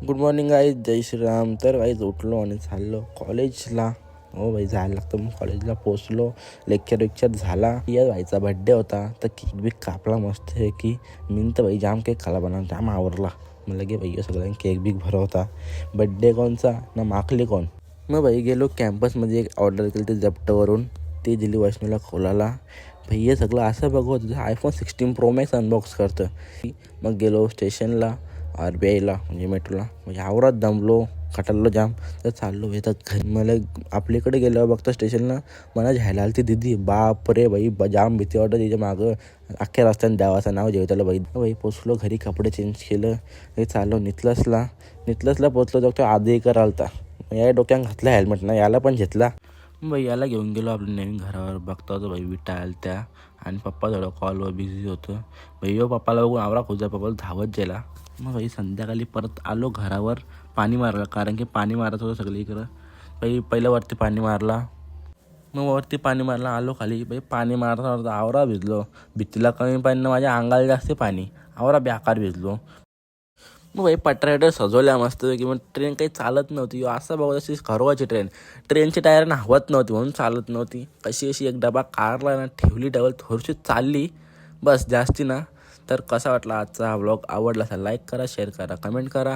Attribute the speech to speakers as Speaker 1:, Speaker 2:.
Speaker 1: Good morning guys, जय श्रीराम. तर guys उठलो आणि चाललो कॉलेजला. हो भाई, जायला लागतं. मग कॉलेजला पोचलो, लेक्चर झाला. या भाईचा बड्डे होता तर केक बी कापला मस्त आहे की. मी तर भाई जाम केक खाला, बनवून जाम आवरला. मग लगे भाई सगळ्यांनी केक बिक भरा होता. बड्डे कोणचा ना माखली कोण. मग भाई गेलो कॅम्पसमध्ये, एक ऑर्डर केली ते झेप्टोवरून. ती दिली वैष्णूला खोलाला. भैया सगळं असं बघत आयफोन 16 प्रो मॅक्स अनबॉक्स करतं. मग गेलो स्टेशनला, RBIला म्हणजे मेट्रोला. म्हणजे आवरात दमलो, खटाललो जाम. तर चाललो तर घरी. मला आपल्याकडे गेल्यावर बघतो स्टेशनला मला घ्यायला आली ती दिदी. बाप रे भाई, जाम भीती वाटत तिच्या मागं. अख्ख्या रस्त्याने देवाचं नाव जेवताला भाई. पोचलो घरी, कपडे चेंज केलं. हे चाललो नितलसला पोचलो. तो आधी आलता. या डोक्यात घातला हेल्मेट ना, याला पण घेतला. भाई याला घेऊन गेलो आपल्या नवीन घरावर. बघता होतो भाई विटा आल्या त्या. आणि पप्पा थोडं कॉलवर बिझी होतं. भाई पप्पाला बघून आवरा खोजा, पप्पाला धावत गेला. मग भाई संध्याकाळी परत आलो घरावर. पाणी मारलं, कारण की पाणी मारत होतं सगळीकडं. भाई पहिलं वरती पाणी मारला, मग वरती पाणी मारला. आलो खाली. भाई पाणी मारता आवरा भिजलो. भीतीला कमी पाणी ना, माझ्या अंगाला जास्त पाणी. आवरा बेकार भिजलो. मग भाई पटरायडर सजवल्या मस्त की. मग ट्रेन काही चालत नव्हती. असं बघत अशी खरवाची ट्रेनची टायर ना हवत नव्हती म्हणून चालत नव्हती. कशी एक डबा कारला ना, ठेवली डबल, थोडीशी चालली बस, जास्ती ना. तर कसा वाटला आजचा हा व्लॉग? आवडला असेल लाईक करा, शेअर करा, कमेंट करा.